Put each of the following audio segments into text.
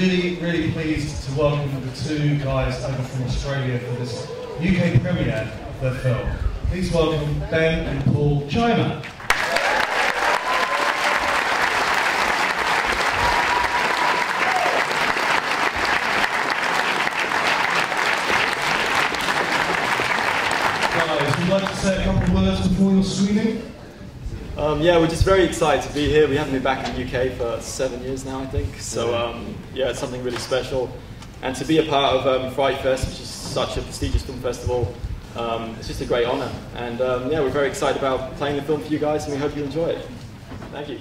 really, really pleased to welcome the two guys over from Australia for this UK premiere of their film. Please welcome Ben and Paul Chimer. Guys, would you like to say a couple of words before your screening? Yeah, we're just very excited to be here. We haven't been back in the UK for 7 years now, I think. So yeah, it's something really special. And to be a part of FrightFest, which is such a prestigious film festival, it's just a great honour. And yeah, we're very excited about playing the film for you guys, and we hope you enjoy it. Thank you.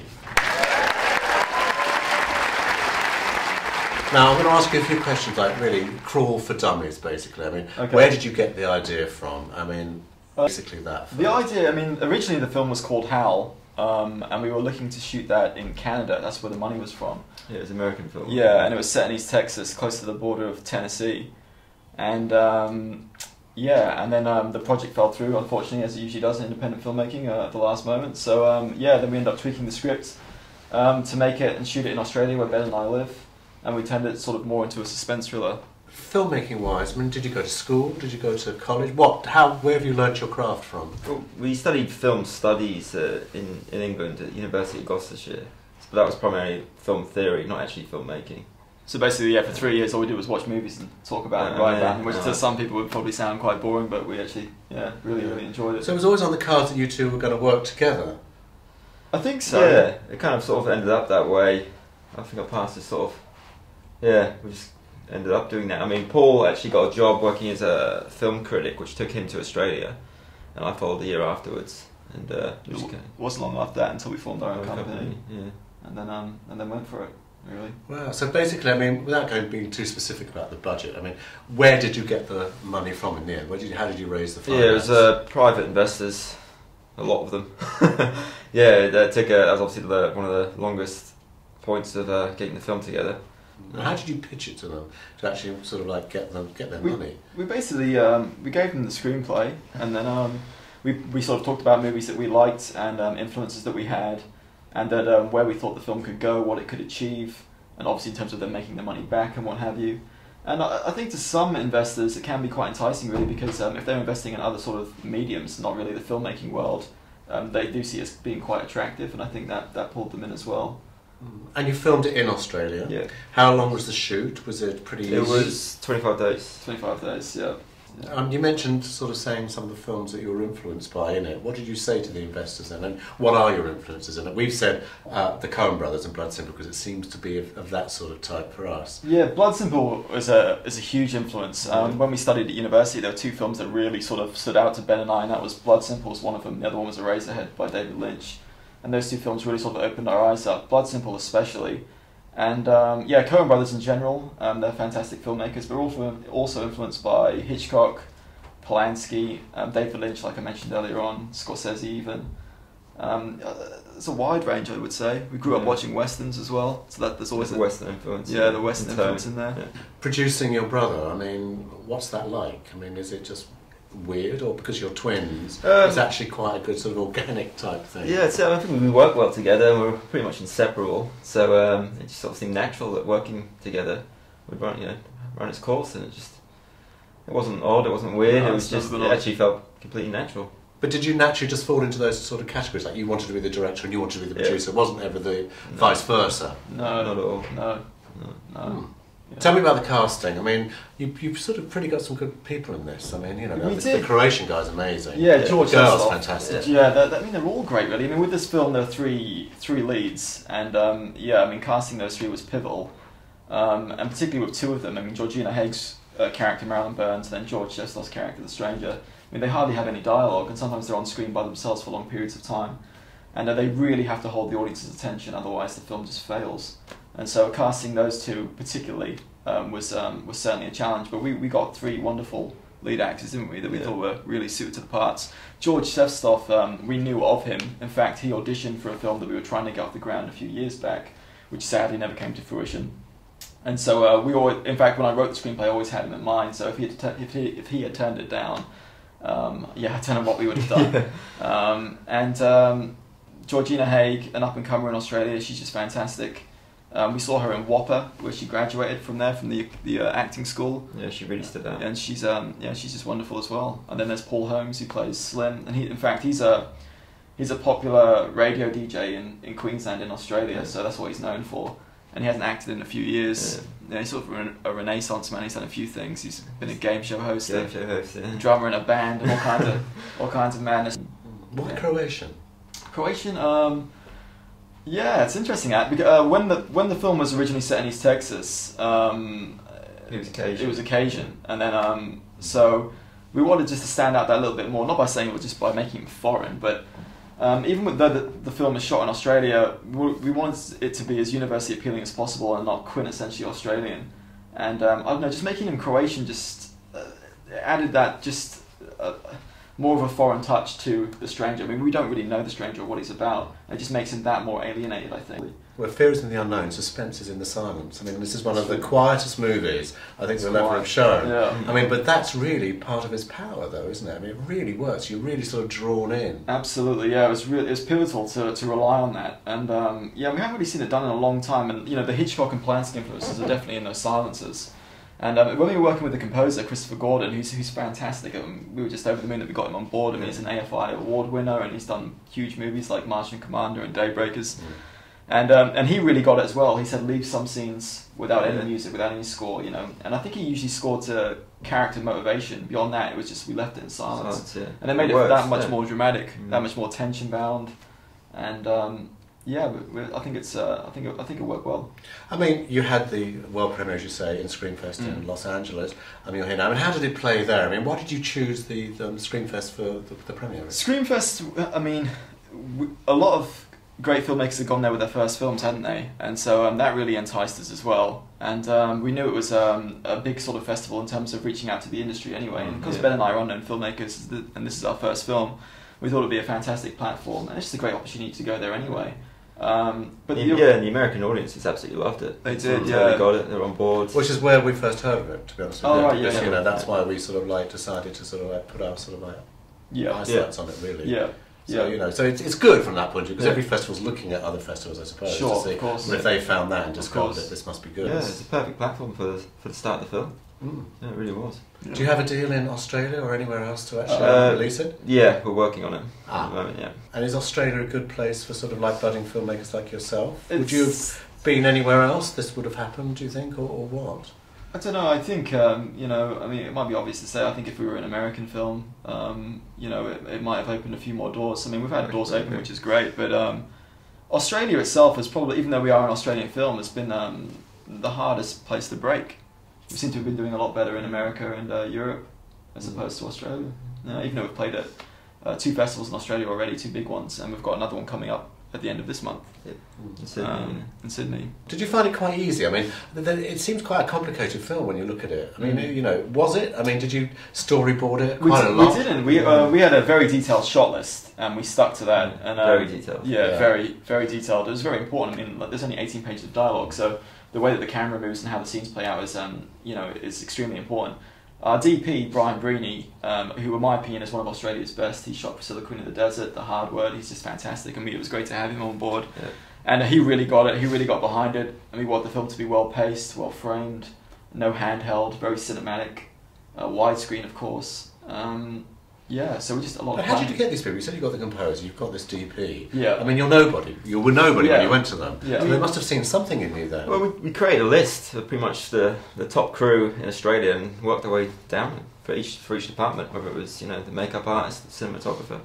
Now, I'm going to ask you a few questions, like really crawl for dummies, basically. I mean, Okay. Where did you get the idea from? I mean, basically that. The idea, I mean, originally the film was called Howl, and we were looking to shoot that in Canada. That's where the money was from. Yeah, it was an American film. Yeah, and it was set in East Texas, close to the border of Tennessee. And yeah, and then the project fell through, unfortunately, as it usually does in independent filmmaking at the last moment. So yeah, then we ended up tweaking the script to make it and shoot it in Australia, where Ben and I live. And we turned it sort of more into a suspense thriller. Filmmaking-wise, I mean, did you go to school? Did you go to college? Where have you learnt your craft from? Well, we studied film studies in England at University of Gloucestershire. But that was primarily film theory, not actually filmmaking. So basically, yeah, for 3 years all we did was watch movies and talk about it, write about them, which to some people would probably sound quite boring, but we actually, yeah, really enjoyed it. So it was always on the cards that you two were going to work together? I think so. Yeah, it kind of sort of ended up that way. I think our paths just sort of, yeah, we just ended up doing that. I mean, Paul actually got a job working as a film critic, which took him to Australia, and I followed the year afterwards. And It wasn't long after that until we formed our own company. Yeah. And then went for it, really. Wow, so basically, I mean, without being too specific about the budget, I mean, where did you get the money from in the end? How did you raise the finance? Yeah, it was private investors, a lot of them. Yeah, that was obviously one of the longest points of getting the film together. And how did you pitch it to them to actually sort of like get their money? We basically we gave them the screenplay, and then we sort of talked about movies that we liked and influences that we had, and that where we thought the film could go, what it could achieve, and obviously in terms of them making the money back and what have you. And I think to some investors it can be quite enticing, really, because if they're investing in other sort of mediums, not really the filmmaking world, they do see us being quite attractive, and I think that pulled them in as well. And you filmed it in Australia? Yeah. How long was the shoot? Was it pretty easy? It was 25 days. 25 days, yeah. You mentioned sort of saying some of the films that you were influenced by in it. What did you say to the investors then? And what are your influences in it? We've said the Coen Brothers and Blood Simple because it seems to be of that sort of type for us. Yeah, Blood Simple is a huge influence. When we studied at university, there were two films that really sort of stood out to Ben and I, and that was Blood Simple was one of them. The other one was Eraserhead by David Lynch. And those two films really sort of opened our eyes up, Blood Simple especially. And yeah, Coen Brothers in general, they're fantastic filmmakers, but also influenced by Hitchcock, Polanski, David Lynch, like I mentioned earlier on, Scorsese even. It's a wide range, I would say. We grew up watching westerns as well, so that there's always a Western influence. Yeah, the Western influence in there. Yeah. Producing your brother, I mean, what's that like? I mean, is it just weird, or because you're twins, it's actually quite a good sort of organic type thing? Yeah, so I think we work well together, and we're pretty much inseparable. So it just sort of seemed natural that working together would run its course, and it wasn't odd, it wasn't weird. No, it actually felt completely natural. But did you naturally just fall into those sort of categories? Like you wanted to be the director and you wanted to be the producer. It wasn't ever the vice versa? No, not at all. No. Yeah. Tell me about the casting. I mean, you've sort of pretty got some good people in this. I mean, you know, the Croatian guy's amazing. Yeah, George. The girl's fantastic. Yeah, I mean, they're all great, really. I mean, with this film, there are three leads, and yeah, I mean, casting those three was pivotal, and particularly with two of them. I mean, Georgina Haig's character, Marilyn Burns, and then George Jestov's character, the stranger. I mean, they hardly have any dialogue, and sometimes they're on screen by themselves for long periods of time, and they really have to hold the audience's attention, otherwise the film just fails. And so casting those two particularly was certainly a challenge, but we got three wonderful lead actors, didn't we, that we thought were really suited to the parts. George Jestov, we knew of him. In fact, he auditioned for a film that we were trying to get off the ground a few years back, which sadly never came to fruition. And so we always, in fact, when I wrote the screenplay, I always had him in mind. So if he had turned it down, yeah, I don't know what we would have done. And Georgina Haig, an up and comer in Australia, she's just fantastic. We saw her in Whopper, where she graduated from there, from the acting school. Yeah, she really stood out. And she's she's just wonderful as well. And then there's Paul Holmes, who plays Slim, and he's a popular radio DJ in Queensland in Australia, so that's what he's known for. And he hasn't acted in a few years. Yeah, he's sort of a renaissance man. He's done a few things. He's been a game show host, drummer in a band, and all kinds of madness. Why Croatian? Croatian. Yeah, it's interesting. Because when the film was originally set in East Texas, it was Cajun, and then so we wanted just to stand out that a little bit more, not by saying it was just by making it foreign, but even with the film is shot in Australia, we wanted it to be as universally appealing as possible and not quintessentially Australian. And I don't know, just making him Croatian just added that more of a foreign touch to the stranger. I mean, we don't really know the stranger or what he's about. It just makes him that more alienated, I think. Well, fear is in the unknown, suspense is in the silence. I mean, this is one of the quietest movies I think we'll ever have shown. Yeah. I mean, but that's really part of his power, though, isn't it? I mean, it really works. You're really sort of drawn in. Absolutely, yeah. It was pivotal to rely on that, and we haven't really seen it done in a long time. And the Hitchcock and Polanski influences are definitely in those silences. And when we were working with the composer, Christopher Gordon, who's fantastic, we were just over the moon that we got him on board. I mean, he's an AFI award winner, and he's done huge movies like Martian Commander and Daybreakers. And he really got it as well. He said, leave some scenes without any music, without any score, And I think he usually scored to character motivation. Beyond that, it was just we left it in silence. And it made it that much more dramatic, that much more tension bound. And I think it worked well. I mean, you had the world premiere, as you say, in Screenfest in Los Angeles. I mean, you're here now. I mean, how did it play there? I mean, why did you choose the Screenfest for the premiere? Screenfest, I mean, a lot of great filmmakers had gone there with their first films, hadn't they? And so that really enticed us as well. And we knew it was a big sort of festival in terms of reaching out to the industry anyway. And because Ben and I are unknown filmmakers, and this is our first film, we thought it would be a fantastic platform. And it's just a great opportunity to go there anyway. And the American audiences absolutely loved it. They did, They got it. They're on board. Which is where we first heard of it, to be honest with you. Right, yeah. Because, that's why we sort of decided to sort of put our sort of eyesights on it, really. Yeah. So so it's good from that point of view, because every festival's looking at other festivals, I suppose, sure, to see. Of course. And if they found that and discovered it, this must be good. Yeah, it's a perfect platform for the start of the film. Yeah, it really was. Yeah. Do you have a deal in Australia or anywhere else to actually release it? Yeah, we're working on it at the moment, yeah. And is Australia a good place for sort of budding filmmakers like yourself? Would you have been anywhere else this would have happened, do you think, or what? I don't know, I think, I mean, it might be obvious to say, I think if we were an American film, it might have opened a few more doors. I mean, we've had doors open, which is great, but Australia itself is probably, even though we are an Australian film, it's been the hardest place to break. We seem to have been doing a lot better in America and Europe as opposed to Australia. Even though we've played at 2 festivals in Australia already, 2 big ones, and we've got another one coming up at the end of this month in Sydney. Did you find it quite easy? I mean, it seems quite a complicated film when you look at it. I mean, was it? I mean, did you storyboard it quite a lot? We didn't. We had a very detailed shot list, and we stuck to that. And very detailed. Yeah, very, very detailed. It was very important. I mean, there's only 18 pages of dialogue, so the way that the camera moves and how the scenes play out is extremely important. Our DP, Brian Breeny, who in my opinion is one of Australia's best, he shot Priscilla, Queen of the Desert, The Hard Word, he's just fantastic, and it was great to have him on board. Yeah. And he really got it, he really got behind it, and we want the film to be well paced, well framed, no handheld, very cinematic, widescreen of course. So we just a lot But of how fun. did you get these people? You said you got the composer, you've got this DP. Yeah. I mean, you're nobody. You were nobody when you went to them. Yeah. So they must have seen something in you then. Well, we created a list of pretty much the top crew in Australia and worked our way down for each department, whether it was the makeup artist, the cinematographer,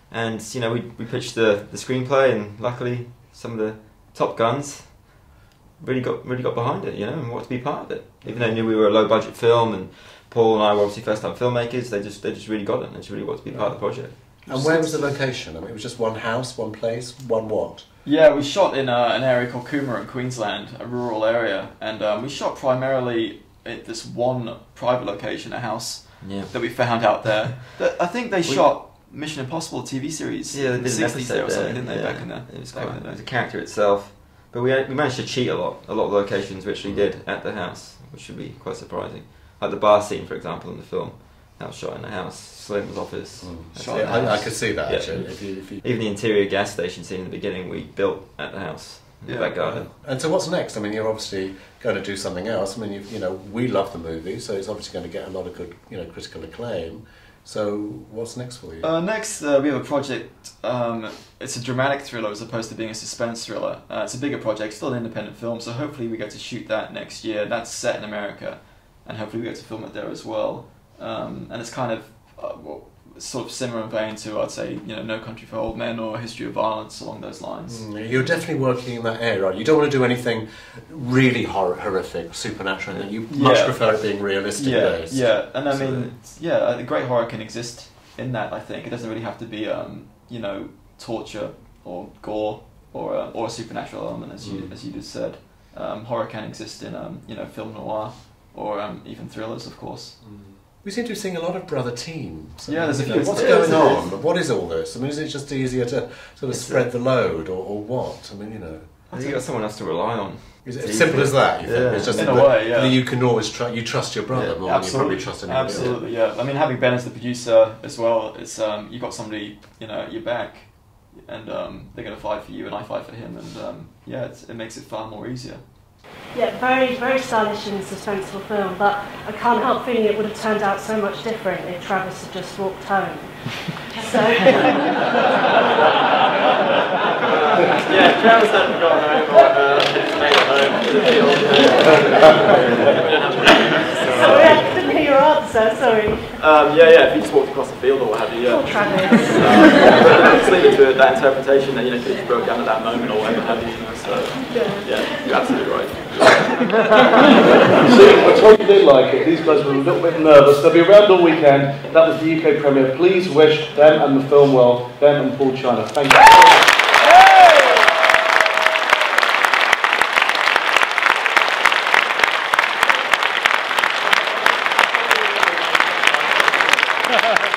and we pitched the screenplay, and luckily some of the top guns really got behind it, and wanted to be part of it, even though they knew we were a low budget film and Paul and I were obviously first time filmmakers. They just really got it, and they just really wanted to be part of the project. And where was the location? I mean, it was just one house, one place, one what? Yeah, we shot in an area called Coomera in Queensland, a rural area, and we shot primarily at this one private location, a house that we found out there. I think they shot Mission Impossible TV series in the 60s there or something, didn't they, back in there? It was a character itself. But we managed to cheat a lot of locations we actually did at the house, which should be quite surprising. Like the bar scene, for example, in the film, that was shot in the house. Slim's office. I could see that actually. Even the interior gas station scene in the beginning, we built at the house. in the back garden. And so what's next? I mean, you're obviously going to do something else. I mean, we love the movie, so it's obviously going to get a lot of good, critical acclaim. So what's next for you? Next, we have a project. It's a dramatic thriller as opposed to being a suspense thriller. It's a bigger project, still an independent film, so hopefully we get to shoot that next year. That's set in America, and hopefully we get to film it there as well. And it's kind of sort of similar in vein to, I'd say, No Country for Old Men or History of Violence, along those lines. You're definitely working in that area, right? You don't want to do anything really horrific, supernatural, and you much prefer it being realistic based. Yeah, and I mean, a great horror can exist in that, I think. It doesn't really have to be, torture or gore or a supernatural element, as you just said. Horror can exist in, film noir or even thrillers, of course. We seem to be seeing a lot of brother teams. Yeah, there's a few. What's going on? What is all this? I mean, is it just easier to sort of spread the load, or what? I mean, I think you've got someone else to rely on. Is it as simple as that? You think? It's just in a way, that you can always trust your brother more than you probably trust anyone else. Absolutely, yeah. I mean, having Ben as the producer as well, it's you've got somebody at your back, and they're going to fight for you, and I fight for him, and it makes it far more easier. Yeah, very, very stylish and suspenseful film, but I can't help feeling it would have turned out so much different if Travis had just walked home. So. Yeah, Travis hadn't gone home or made it home. Sorry, I didn't hear your answer, sorry. If you just walked across the field or what have you, Poor Travis. Just leave it to that interpretation that, could have broke down at that moment or whatever have you, so, you're absolutely right. See, I told you they like it. These guys were a little bit nervous. They'll be around all weekend. That was the UK premiere. Please wish them and the film well, them and Paul China. Thank you. Ha ha ha.